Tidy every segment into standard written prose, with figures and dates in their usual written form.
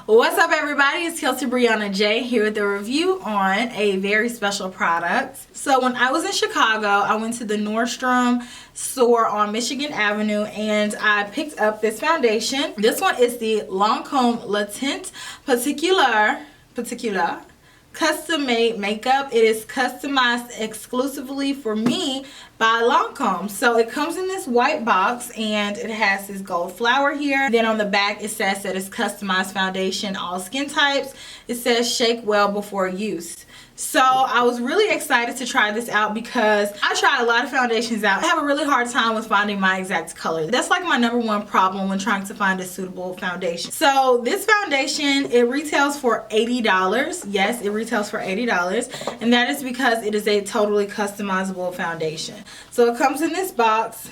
What's up, everybody? It's KelseeBrianaJai here with a review on a very special product. So when I was in Chicago, I went to the Nordstrom store on Michigan Avenue and I picked up this foundation. This one is the Lancome Le Teint Particulier custom made makeup. It is customized exclusively for me by Lancome. So it comes in this white box and it has this gold flower here. Then on the back it says that it's customized foundation, all skin types. It says shake well before use. So I was really excited to try this out because I tried a lot of foundations out. I have a really hard time with finding my exact color. That's like my #1 problem when trying to find a suitable foundation. So this foundation, it retails for $80. Yes, it retails for $80, and that is because it is a totally customizable foundation. So it comes in this box.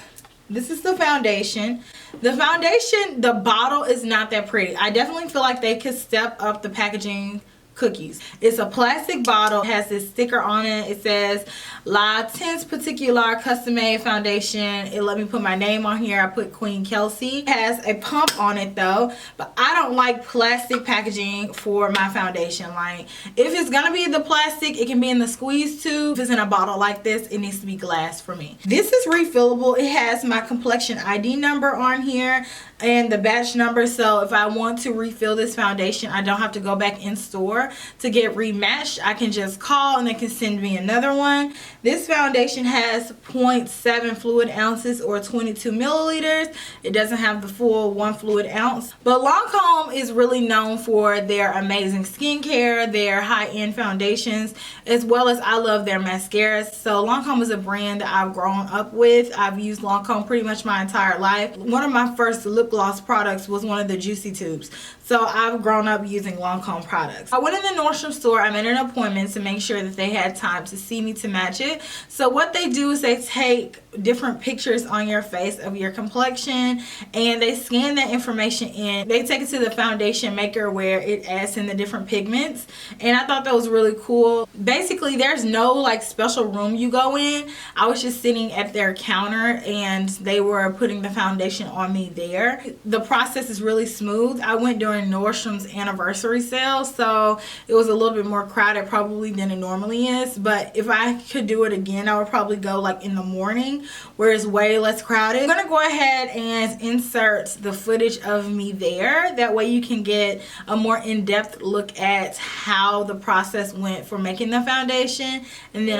This is the foundation. The bottle is not that pretty. I definitely feel like they could step up the packaging cookies. It's a plastic bottle. It has this sticker on it. It says Le Teint Particulier custom made foundation. It let me put my name on here. I put Queen Kelsee. It has a pump on it though, but I don't like plastic packaging for my foundation. Like, if it's gonna be the plastic, it can be in the squeeze tube. If it's in a bottle like this, it needs to be glass for me. This is refillable. It has my complexion ID number on here and the batch number, so if I want to refill this foundation, I don't have to go back in store to get rematched. I can just call and they can send me another one. This foundation has 0.7 fluid ounces or 22 milliliters. It doesn't have the full 1 fluid ounce. But Lancome is really known for their amazing skincare, their high-end foundations, as well as I love their mascaras. So Lancome is a brand that I've grown up with. I've used Lancome pretty much my entire life. One of my first lip gloss products was one of the Juicy Tubes. So I've grown up using Lancome products. I went in the Nordstrom store. I made an appointment to make sure that they had time to see me to match it. So what they do is they take different pictures on your face of your complexion and they scan that information in. They take it to the foundation maker where it adds in the different pigments, and I thought that was really cool. Basically, there's no like special room you go in. I was just sitting at their counter and they were putting the foundation on me there. The process is really smooth. I went during Nordstrom's anniversary sale, so it was a little bit more crowded probably than it normally is, but if I could do it again, I would probably go like in the morning where it's way less crowded. I'm gonna go ahead and insert the footage of me there. That way you can get a more in-depth look at how the process went for making the foundation, and then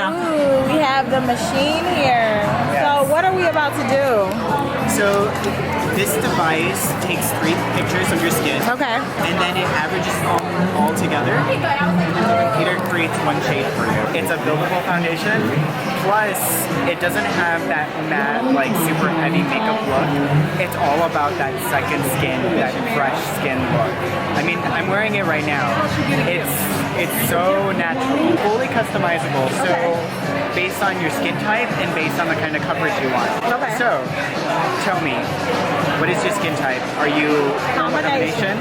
we have the machine here. Yes. So what are we about to do? So this device takes 3 pictures of your skin. Okay. And then it averages them all together. And then the computer creates one shade for you. It's a buildable foundation. Plus, it doesn't have that matte, like super heavy makeup look. It's all about that second skin, that fresh skin look. I mean, I'm wearing it right now. It's so natural, fully customizable. So based on your skin type and based on the kind of coverage you want. Okay. So, tell me, what is your skin type? Are you combination?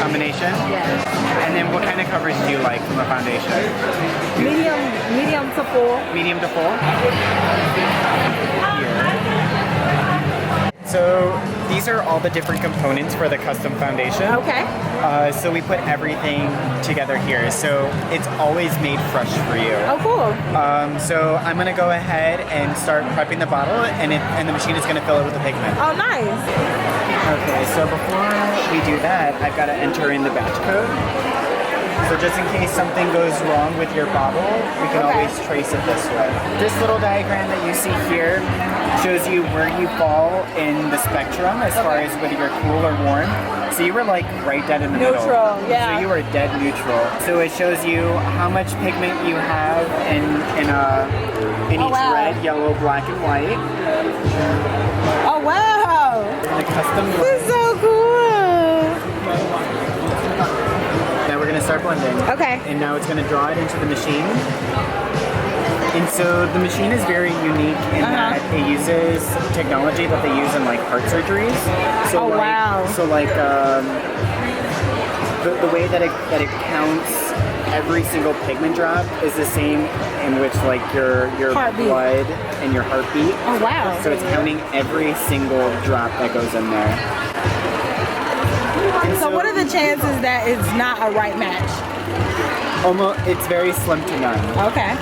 Combination? Yes. And then what kind of coverage do you like from a foundation? Medium to full. Medium to full? Here. So these are all the different components for the custom foundation. Okay. So we put everything together here. So it's always made fresh for you. Oh, cool. So I'm gonna go ahead and start prepping the bottle, and the machine is gonna fill it with the pigment. Oh, nice. Okay, so before we do that, I've got to enter in the batch code. So just in case something goes wrong with your bottle, we can always trace it this way. This little diagram that you see here shows you where you fall in the spectrum as far as whether you're cool or warm. So you were like right dead in the middle. Neutral, yeah. So you were dead neutral. So it shows you how much pigment you have in each red, yellow, black, and white. Oh, wow. The custom. This is so cool. Now we're gonna start blending. Okay. And now it's gonna draw it into the machine. And so the machine is very unique in that it uses technology that they use in like heart surgeries. So So like the way that it counts every single pigment drop is the same in which like your blood and your heartbeat. Oh wow. So it's counting every single drop that goes in there. So what are the the chances that it's not a right match? Almost, it's very slim to none. Okay.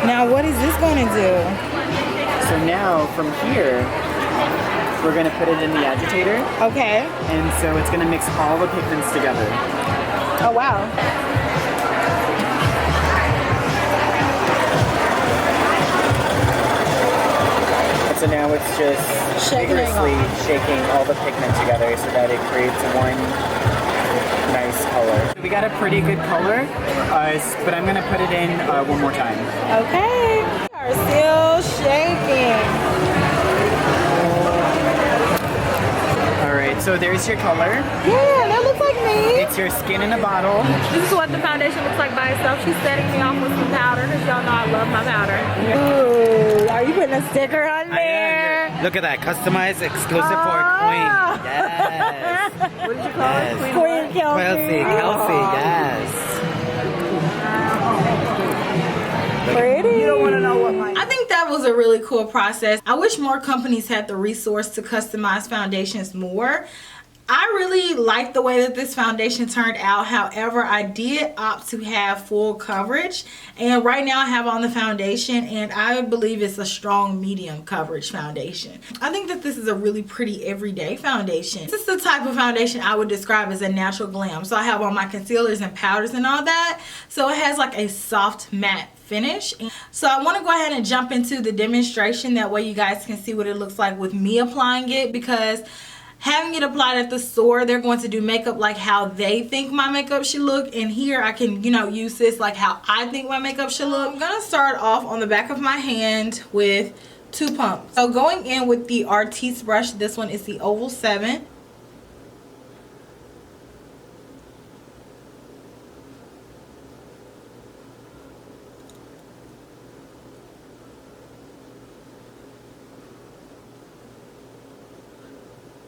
Now what is this going to do? So now from here, we're going to put it in the agitator. Okay. And so it's going to mix all the pigments together. Oh wow. So now it's just vigorously shaking all the pigment together so that it creates one nice color. We got a pretty good color, but I'm gonna put it in one more time. Okay. We are still shaking. Alright, so there's your color. Yeah, that looks like me. It's your skin in a bottle. This is what the foundation looks like by itself. She's setting me off with some powder because y'all know I love my powder. Ooh, are you putting a sticker on there? Look at that, customized, exclusive for Queen. Yes. What did you call it? Queen Kelsee. Kelsee, yes. Pretty. You don't want to know what my... I think that was a really cool process. I wish more companies had the resource to customize foundations more. I really like the way that this foundation turned out. However, I did opt to have full coverage. And right now I have on the foundation and I believe it's a strong medium coverage foundation. I think that this is a really pretty everyday foundation. This is the type of foundation I would describe as a natural glam. So I have all my concealers and powders and all that. So it has like a soft matte finish. So I want to go ahead and jump into the demonstration. That way you guys can see what it looks like with me applying it, because having it applied at the store, they're going to do makeup like how they think my makeup should look, and here I can, you know, use this like how I think my makeup should look. I'm gonna start off on the back of my hand with 2 pumps. So going in with the Artiste brush, this one is the Oval 7.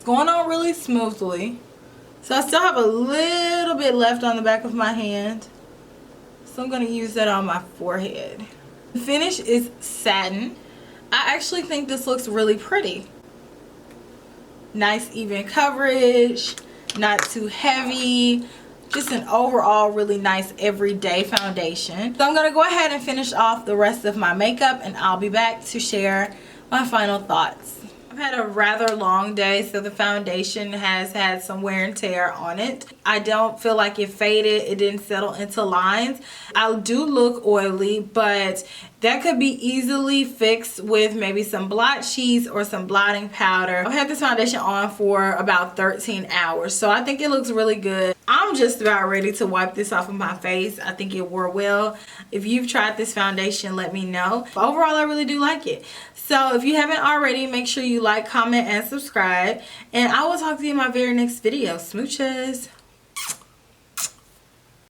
Going on really smoothly. So I still have a little bit left on the back of my hand, so I'm going to use that on my forehead. The finish is satin. I actually think this looks really pretty. Nice even coverage, not too heavy, just an overall really nice everyday foundation. So I'm going to go ahead and finish off the rest of my makeup, and I'll be back to share my final thoughts. I've had a rather long day, so the foundation has had some wear and tear on it. I don't feel like it faded. It didn't settle into lines. I do look oily, but that could be easily fixed with maybe some blot sheets or some blotting powder. I've had this foundation on for about 13 hours, so I think it looks really good. I'm just about ready to wipe this off of my face. I think it wore well. If you've tried this foundation, let me know. But overall, I really do like it. So if you haven't already, make sure you like, comment, and subscribe. And I will talk to you in my very next video. Smooches.